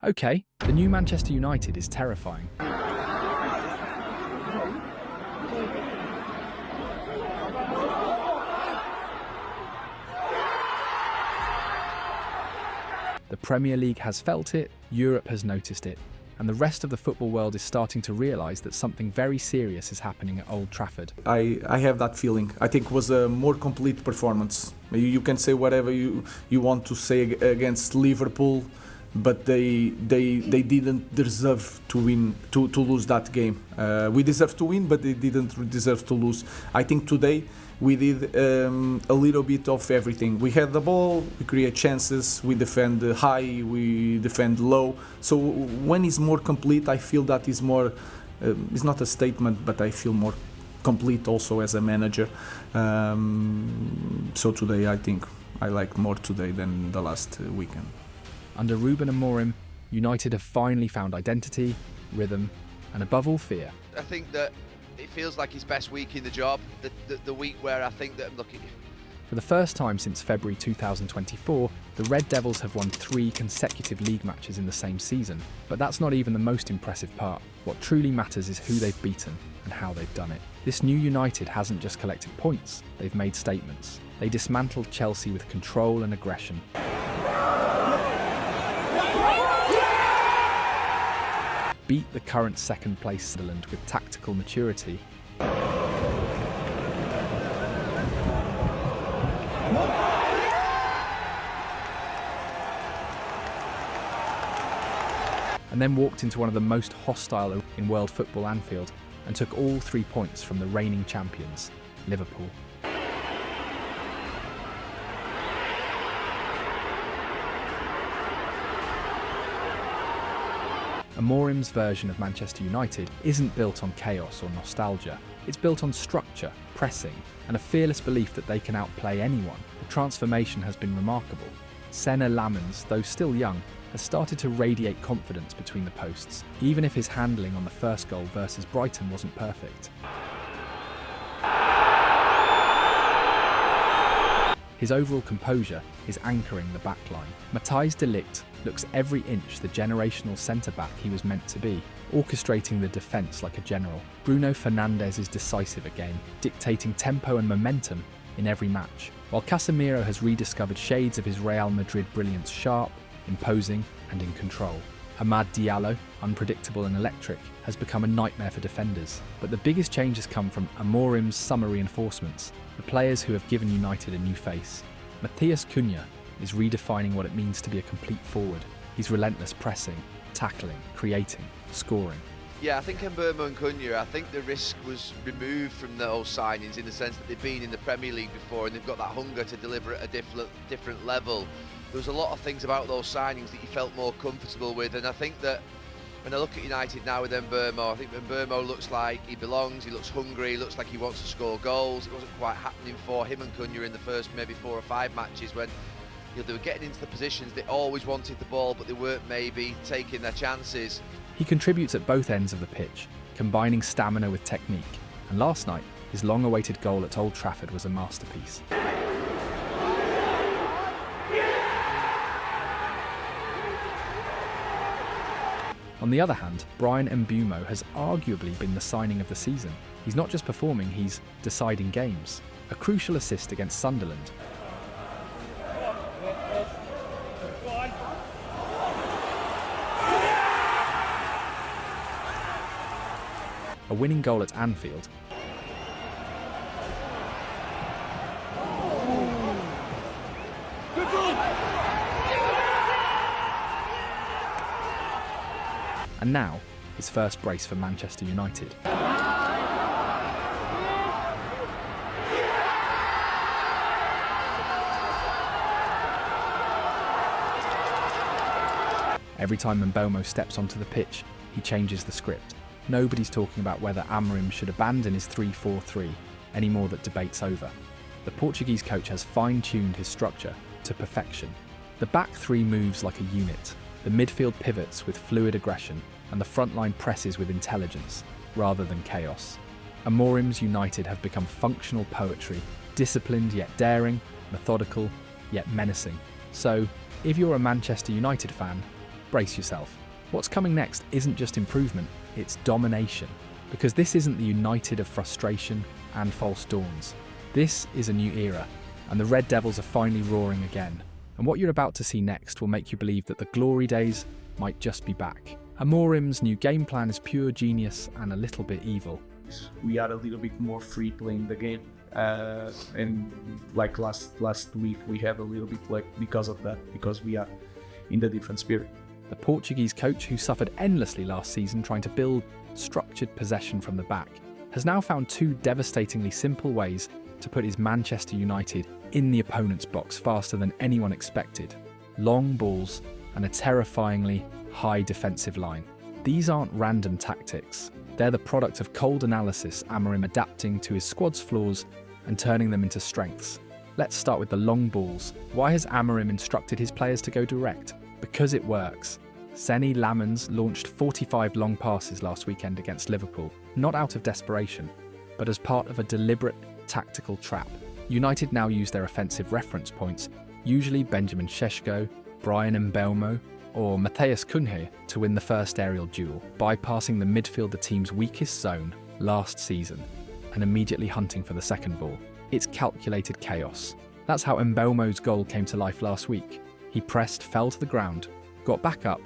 Okay, the new Manchester United is terrifying. The Premier League has felt it, Europe has noticed it, and the rest of the football world is starting to realise that something very serious is happening at Old Trafford. I have that feeling. I think it was a more complete performance. You can say whatever you want to say against Liverpool, but they didn't deserve to win, to lose that game. We deserve to win, but they didn't deserve to lose. I think today we did a little bit of everything. We had the ball, we create chances, we defend high, we defend low. So when it's more complete, I feel that is more, it's not a statement, but I feel more complete also as a manager. So today I think I like more today than the last weekend. Under Ruben Amorim, United have finally found identity, rhythm, and above all fear. I think that it feels like his best week in the job, the week where I think that I'm looking. For the first time since February 2024, the Red Devils have won 3 consecutive league matches in the same season. But that's not even the most impressive part. What truly matters is who they've beaten and how they've done it. This new United hasn't just collected points, they've made statements. They dismantled Chelsea with control and aggression. Beat the current second place Sunderland with tactical maturity. And then walked into one of the most hostile in world football, Anfield, and took all 3 points from the reigning champions, Liverpool. Amorim's version of Manchester United isn't built on chaos or nostalgia. It's built on structure, pressing, and a fearless belief that they can outplay anyone. The transformation has been remarkable. Senna Lamens, though still young, has started to radiate confidence between the posts, even if his handling on the first goal versus Brighton wasn't perfect. His overall composure is anchoring the backline. Matthijs de Ligt looks every inch the generational centre-back he was meant to be, orchestrating the defence like a general. Bruno Fernandes is decisive again, dictating tempo and momentum in every match, while Casemiro has rediscovered shades of his Real Madrid brilliance, sharp, imposing and in control. Amad Diallo, unpredictable and electric, has become a nightmare for defenders. But the biggest change has come from Amorim's summer reinforcements, the players who have given United a new face. Matheus Cunha is redefining what it means to be a complete forward. He's relentless pressing, tackling, creating, scoring. Yeah, I think Mbeumo and Cunha, I think the risk was removed from those signings in the sense that they've been in the Premier League before and they've got that hunger to deliver at a different level. There was a lot of things about those signings that you felt more comfortable with, and I think that when I look at United now with Mbeumo, I think Mbeumo looks like he belongs, he looks hungry, he looks like he wants to score goals. It wasn't quite happening for him and Cunha in the first maybe 4 or 5 matches when they were getting into the positions, they always wanted the ball, but they weren't maybe taking their chances. He contributes at both ends of the pitch, combining stamina with technique, and last night, his long-awaited goal at Old Trafford was a masterpiece. On the other hand, Bryan Mbeumo has arguably been the signing of the season. He's not just performing, he's deciding games. A crucial assist against Sunderland. A winning goal at Anfield. And now, his first brace for Manchester United. Every time Mbeumo steps onto the pitch, he changes the script. Nobody's talking about whether Amorim should abandon his 3-4-3, any more that debate's over. The Portuguese coach has fine-tuned his structure to perfection. The back three moves like a unit, the midfield pivots with fluid aggression, and the front line presses with intelligence, rather than chaos. Amorim's United have become functional poetry, disciplined yet daring, methodical yet menacing. So, if you're a Manchester United fan, brace yourself. What's coming next isn't just improvement, it's domination. Because this isn't the United of frustration and false dawns. This is a new era, and the Red Devils are finally roaring again. And what you're about to see next will make you believe that the glory days might just be back. Amorim's new game plan is pure genius and a little bit evil. We are a little bit more free playing the game, and like last week we have a little bit like because of that, because we are in the different spirit. The Portuguese coach, who suffered endlessly last season trying to build structured possession from the back, has now found two devastatingly simple ways to put his Manchester United in the opponent's box faster than anyone expected. Long balls and a terrifyingly high defensive line. These aren't random tactics. They're the product of cold analysis, Amorim adapting to his squad's flaws and turning them into strengths. Let's start with the long balls. Why has Amorim instructed his players to go direct? Because it works. Seny Lamens launched 45 long passes last weekend against Liverpool, not out of desperation, but as part of a deliberate tactical trap. United now use their offensive reference points, usually Benjamin Šeško, Bryan Mbeumo, or Matheus Cunha, to win the first aerial duel, bypassing the midfield, the team's weakest zone last season, and immediately hunting for the second ball. It's calculated chaos. That's how Mbeumo's goal came to life last week. He pressed, fell to the ground, got back up,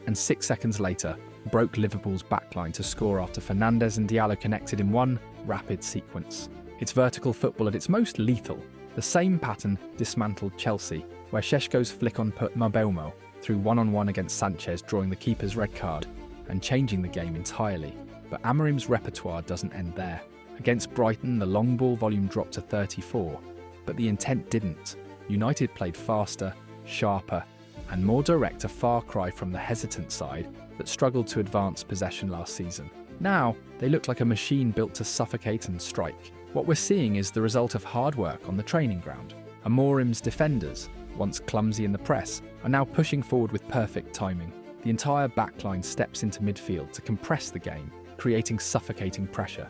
and 6 seconds later broke Liverpool's backline to score after Fernandes and Diallo connected in one rapid sequence. It's vertical football at its most lethal. The same pattern dismantled Chelsea, where Šeško's flick on put Mbeumo through one-on-one against Sanchez, drawing the keeper's red card and changing the game entirely. But Amorim's repertoire doesn't end there. Against Brighton, the long ball volume dropped to 34, but the intent didn't. United played faster, sharper, and more direct, a far cry from the hesitant side that struggled to advance possession last season. Now, they look like a machine built to suffocate and strike. What we're seeing is the result of hard work on the training ground. Amorim's defenders, once clumsy in the press, are now pushing forward with perfect timing. The entire backline steps into midfield to compress the game, creating suffocating pressure.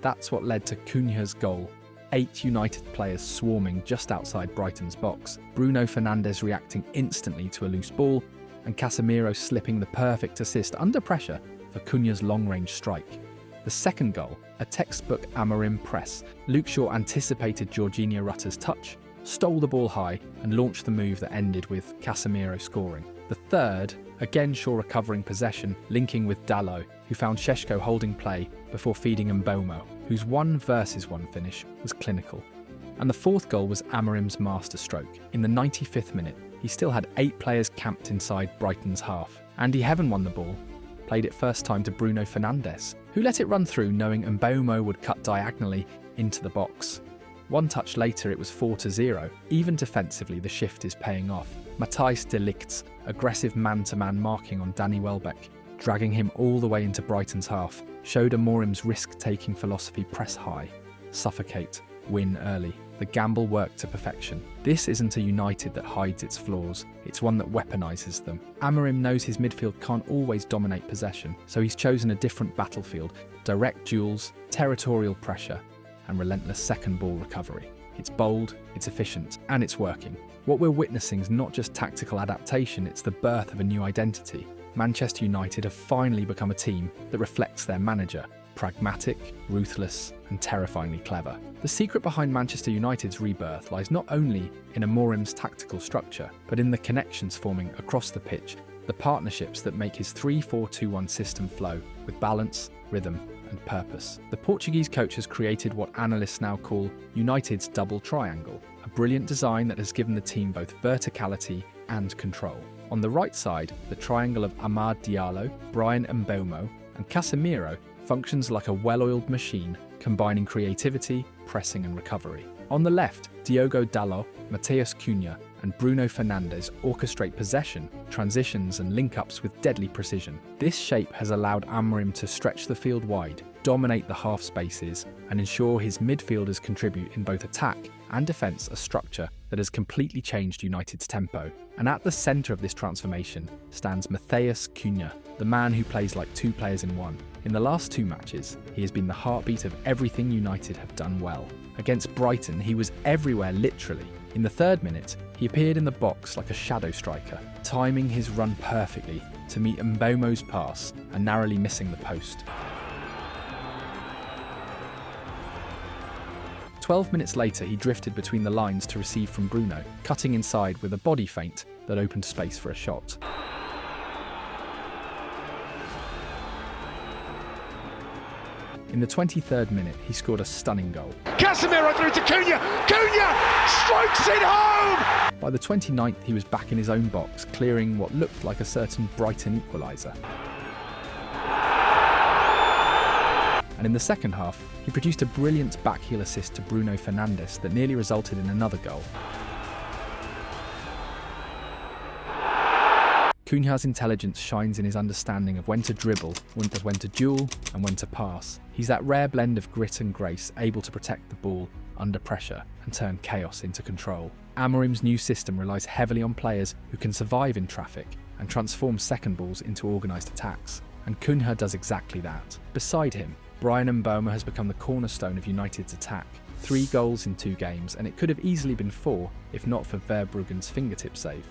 That's what led to Cunha's goal. 8 United players swarming just outside Brighton's box, Bruno Fernandes reacting instantly to a loose ball, and Casemiro slipping the perfect assist under pressure for Cunha's long-range strike. The second goal, a textbook Amorim press. Luke Shaw anticipated Jorginho Rutter's touch, stole the ball high, and launched the move that ended with Casemiro scoring. The third, again Shaw recovering possession, linking with Dalot, who found Šeško holding play before feeding Mbeumo, whose 1-versus-1 finish was clinical. And the fourth goal was Amorim's masterstroke. In the 95th minute, he still had 8 players camped inside Brighton's half. Andy Heaven won the ball, played it first time to Bruno Fernandes, who let it run through knowing Mbeumo would cut diagonally into the box. One touch later, it was 4-0. Even defensively, the shift is paying off. Matthijs de Ligt's aggressive man-to-man marking on Danny Welbeck, dragging him all the way into Brighton's half, showed Amorim's risk-taking philosophy: press high, suffocate, win early. The gamble worked to perfection. This isn't a United that hides its flaws, it's one that weaponizes them. Amorim knows his midfield can't always dominate possession, so he's chosen a different battlefield: direct duels, territorial pressure, and relentless second ball recovery. It's bold, it's efficient, and it's working. What we're witnessing is not just tactical adaptation, it's the birth of a new identity. Manchester United have finally become a team that reflects their manager: pragmatic, ruthless, and terrifyingly clever. The secret behind Manchester United's rebirth lies not only in Amorim's tactical structure, but in the connections forming across the pitch, the partnerships that make his 3-4-2-1 system flow with balance, rhythm, and purpose. The Portuguese coach has created what analysts now call United's double triangle, a brilliant design that has given the team both verticality and control. On the right side, the triangle of Amad Diallo, Bryan Mbeumo, and Casemiro functions like a well-oiled machine, combining creativity, pressing, and recovery. On the left, Diogo Dalot, Matheus Cunha, and Bruno Fernandes orchestrate possession, transitions, and link-ups with deadly precision. This shape has allowed Amorim to stretch the field wide, dominate the half spaces, and ensure his midfielders contribute in both attack and defence, a structure that has completely changed United's tempo. And at the centre of this transformation stands Matheus Cunha, the man who plays like 2 players in one. In the last 2 matches, he has been the heartbeat of everything United have done well. Against Brighton, he was everywhere literally. In the 3rd minute, He appeared in the box like a shadow striker, timing his run perfectly to meet Mbeumo's pass and narrowly missing the post. 12 minutes later, he drifted between the lines to receive from Bruno, cutting inside with a body feint that opened space for a shot. In the 23rd minute, he scored a stunning goal. Casemiro through to Cunha! Cunha strikes it home! By the 29th, he was back in his own box, clearing what looked like a certain Brighton equaliser. And in the second half, he produced a brilliant backheel assist to Bruno Fernandes that nearly resulted in another goal. Cunha's intelligence shines in his understanding of when to dribble, when to duel, and when to pass. He's that rare blend of grit and grace, able to protect the ball under pressure and turn chaos into control. Amorim's new system relies heavily on players who can survive in traffic and transform second balls into organised attacks. And Cunha does exactly that. Beside him, Bryan Mbeumo has become the cornerstone of United's attack. 3 goals in 2 games, and it could have easily been 4 if not for Verbruggen's fingertip save.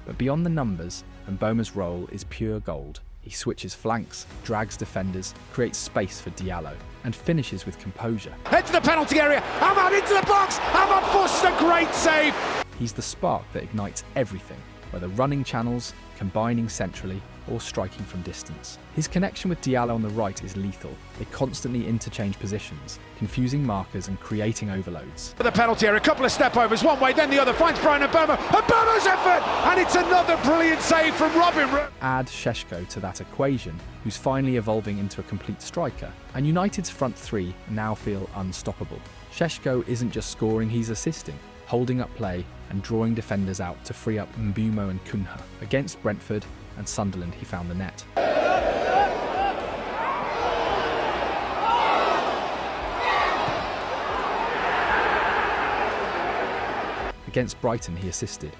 But beyond the numbers, Mbeumo's role is pure gold. He switches flanks, drags defenders, creates space for Diallo, and finishes with composure. Head to the penalty area, Ahmad into the box, Ahmad forces a great save! He's the spark that ignites everything, whether running channels, combining centrally, or striking from distance. His connection with Diallo on the right is lethal. They constantly interchange positions, confusing markers and creating overloads. The penalty area, a couple of step overs, one way, then the other, finds Bryan Mbeumo, Mbeumo's effort, and it's another brilliant save from Robin. Add Šeško to that equation, who's finally evolving into a complete striker, and United's front 3 now feel unstoppable. Šeško isn't just scoring, he's assisting, holding up play and drawing defenders out to free up Mbeumo and Cunha. Against Brentford and Sunderland, he found the net. Against Brighton, he assisted.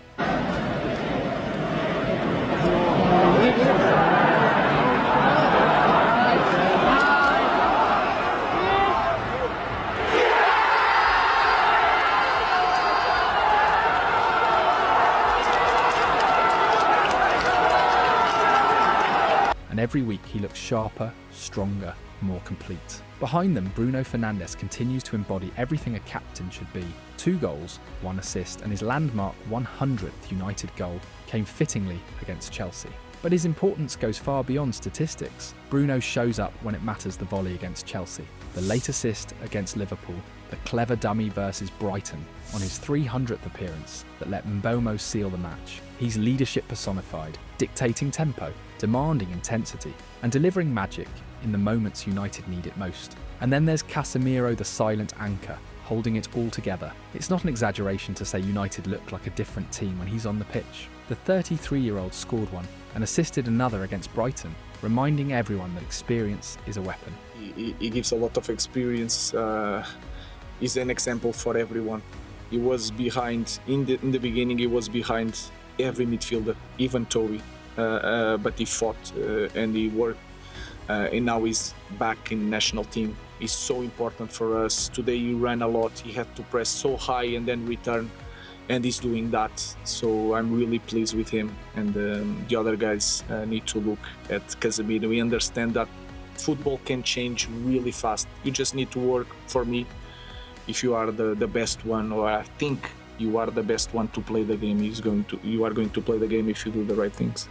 And every week he looks sharper, stronger, more complete. Behind them, Bruno Fernandes continues to embody everything a captain should be. 2 goals, 1 assist, and his landmark 100th United goal came fittingly against Chelsea. But his importance goes far beyond statistics. Bruno shows up when it matters, the volley against Chelsea, the late assist against Liverpool, the clever dummy versus Brighton on his 300th appearance that let Mbeumo seal the match. He's leadership personified, dictating tempo, demanding intensity, and delivering magic in the moments United need it most. And then there's Casemiro, the silent anchor, holding it all together. It's not an exaggeration to say United look like a different team when he's on the pitch. The 33-year-old scored one and assisted another against Brighton, reminding everyone that experience is a weapon. He gives a lot of experience. He's an example for everyone. He was behind, in the beginning, he was behind every midfielder, even Toby. But he fought and he worked, and now he's back in the national team. He's so important for us. Today he ran a lot, he had to press so high and then return, and he's doing that. So I'm really pleased with him, and the other guys need to look at Casemiro. We understand that football can change really fast. You just need to work. For me, if you are the best one, or I think you are the best one to play the game, you are going to play the game if you do the right things.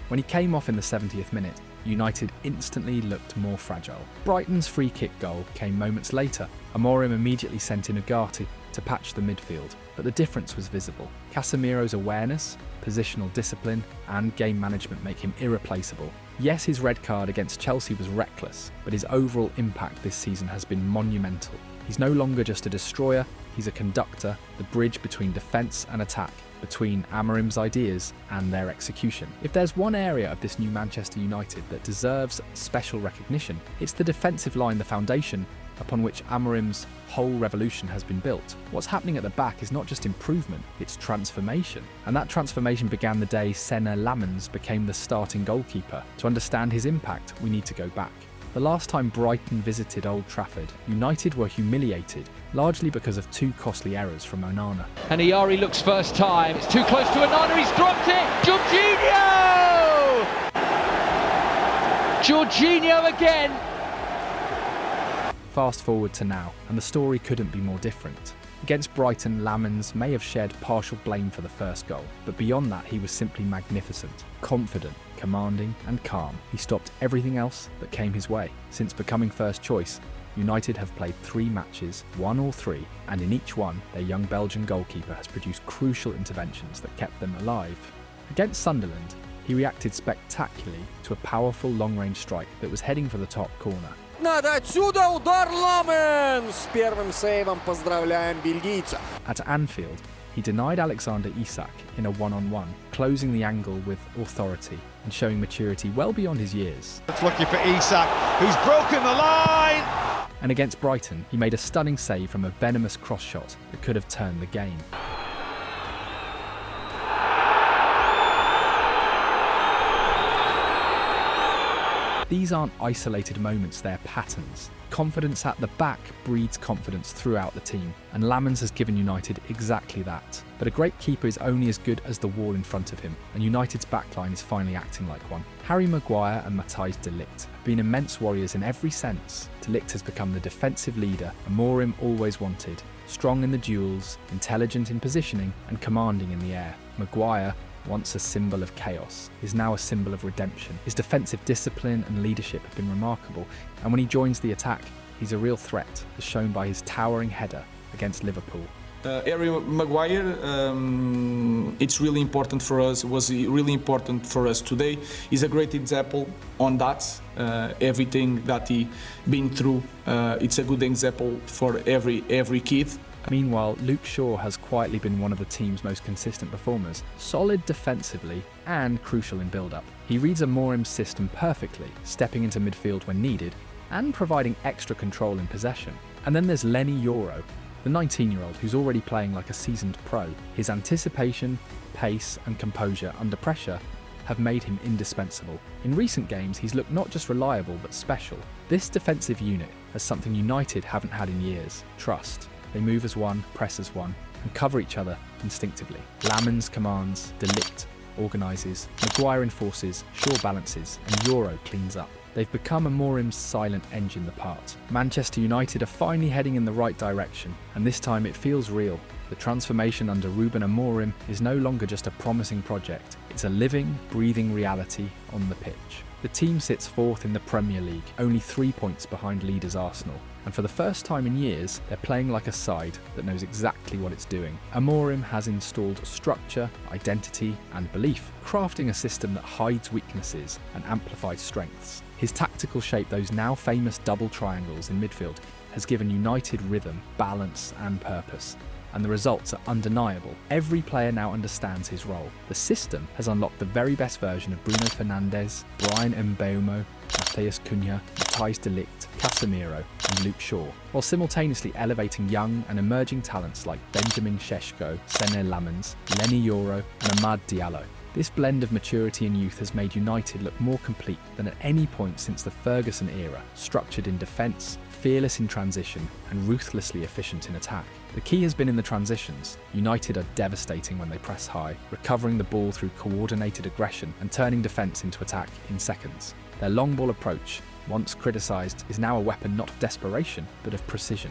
When he came off in the 70th minute, United instantly looked more fragile. Brighton's free kick goal came moments later. Amorim immediately sent in Ugarte to patch the midfield, but the difference was visible. Casemiro's awareness, positional discipline, and game management make him irreplaceable. Yes, his red card against Chelsea was reckless, but his overall impact this season has been monumental. He's no longer just a destroyer, he's a conductor, the bridge between defence and attack, between Amorim's ideas and their execution. If there's one area of this new Manchester United that deserves special recognition, it's the defensive line, the foundation upon which Amorim's whole revolution has been built. What's happening at the back is not just improvement, it's transformation. And that transformation began the day Senna Lammens became the starting goalkeeper. To understand his impact, we need to go back. The last time Brighton visited Old Trafford, United were humiliated, largely because of 2 costly errors from Onana. And Iari looks first time. It's too close to Onana. He's dropped it. Jorginho again. Fast forward to now, and the story couldn't be more different. Against Brighton, Lamens may have shared partial blame for the first goal, but beyond that he was simply magnificent, confident, commanding and calm. He stopped everything else that came his way. Since becoming first choice, United have played 3 matches, won all 3, and in each one their young Belgian goalkeeper has produced crucial interventions that kept them alive. Against Sunderland, he reacted spectacularly to a powerful long-range strike that was heading for the top corner. Надо отсюда удар Ламен! С первым сейвом поздравляем бельгийца. At Anfield, he denied Alexander Isak in a one-on-one, closing the angle with authority and showing maturity well beyond his years. It's lucky for Isak, who's broken the line. And against Brighton, he made a stunning save from a venomous cross shot that could have turned the game. These aren't isolated moments, they're patterns. Confidence at the back breeds confidence throughout the team, and Lamens has given United exactly that. But a great keeper is only as good as the wall in front of him, and United's backline is finally acting like one. Harry Maguire and Matthijs de Ligt have been immense warriors in every sense. De Ligt has become the defensive leader Amorim always wanted, strong in the duels, intelligent in positioning, and commanding in the air. Maguire, once a symbol of chaos, is now a symbol of redemption. His defensive discipline and leadership have been remarkable, and when he joins the attack, he's a real threat, as shown by his towering header against Liverpool. Harry Maguire, it's really important for us, was really important for us today. He's a great example on that, everything that he been through. It's a good example for every kid. Meanwhile, Luke Shaw has quietly been one of the team's most consistent performers, solid defensively and crucial in build-up. He reads Amorim's system perfectly, stepping into midfield when needed and providing extra control in possession. And then there's Leny Yoro, the 19-year-old who's already playing like a seasoned pro. His anticipation, pace and composure under pressure have made him indispensable. In recent games, he's looked not just reliable but special. This defensive unit has something United haven't had in years: trust. They move as one, press as one, and cover each other instinctively. Lamens commands, De Ligt organises, Maguire enforces, Shaw balances, and Yoro cleans up. They've become Amorim's silent engine, the part. Manchester United are finally heading in the right direction, and this time it feels real. The transformation under Ruben Amorim is no longer just a promising project, it's a living, breathing reality on the pitch. The team sits 4th in the Premier League, only 3 points behind leaders Arsenal. And for the first time in years, they're playing like a side that knows exactly what it's doing. Amorim has installed structure, identity, and belief, crafting a system that hides weaknesses and amplifies strengths. His tactical shape, those now famous double triangles in midfield, has given United rhythm, balance, and purpose. And the results are undeniable. Every player now understands his role. The system has unlocked the very best version of Bruno Fernandes, Bryan Mbeumo, Matheus Cunha, Matthijs de Ligt, Casemiro, and Luke Shaw, while simultaneously elevating young and emerging talents like Benjamin Šeško, Sene Lamens, Leny Yoro, and Amad Diallo. This blend of maturity and youth has made United look more complete than at any point since the Ferguson era, structured in defence, fearless in transition, and ruthlessly efficient in attack. The key has been in the transitions. United are devastating when they press high, recovering the ball through coordinated aggression and turning defence into attack in seconds. Their long ball approach, once criticised, is now a weapon not of desperation, but of precision.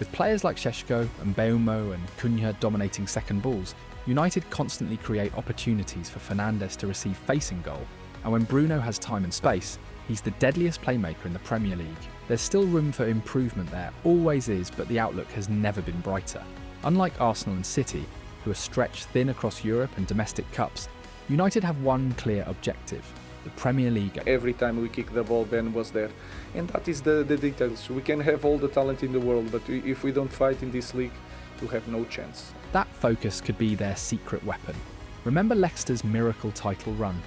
With players like Šeško, Mbeumo and Cunha dominating second balls, United constantly create opportunities for Fernandes to receive facing goal, and when Bruno has time and space, he's the deadliest playmaker in the Premier League. There's still room for improvement there, always is, but the outlook has never been brighter. Unlike Arsenal and City, who are stretched thin across Europe and domestic cups, United have one clear objective: the Premier League. Every time we kick the ball, Ben was there. And that is the details. We can have all the talent in the world, but if we don't fight in this league, we have no chance. That focus could be their secret weapon. Remember Leicester's miracle title run?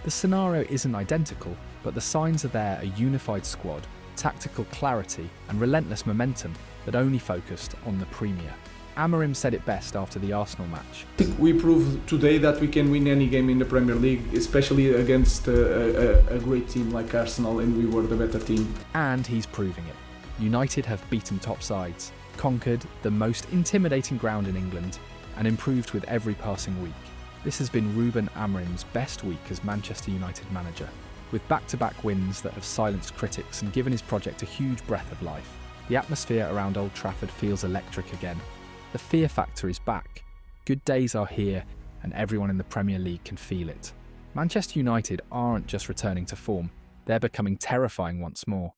The scenario isn't identical, but the signs are there: a unified squad, tactical clarity, and relentless momentum that only focused on the Premier. Amorim said it best after the Arsenal match. I think we proved today that we can win any game in the Premier League, especially against a great team like Arsenal, and we were the better team. And he's proving it. United have beaten top sides, conquered the most intimidating ground in England, and improved with every passing week. This has been Ruben Amorim's best week as Manchester United manager, with back-to-back wins that have silenced critics and given his project a huge breath of life. The atmosphere around Old Trafford feels electric again. The fear factor is back. Good days are here, and everyone in the Premier League can feel it. Manchester United aren't just returning to form, they're becoming terrifying once more.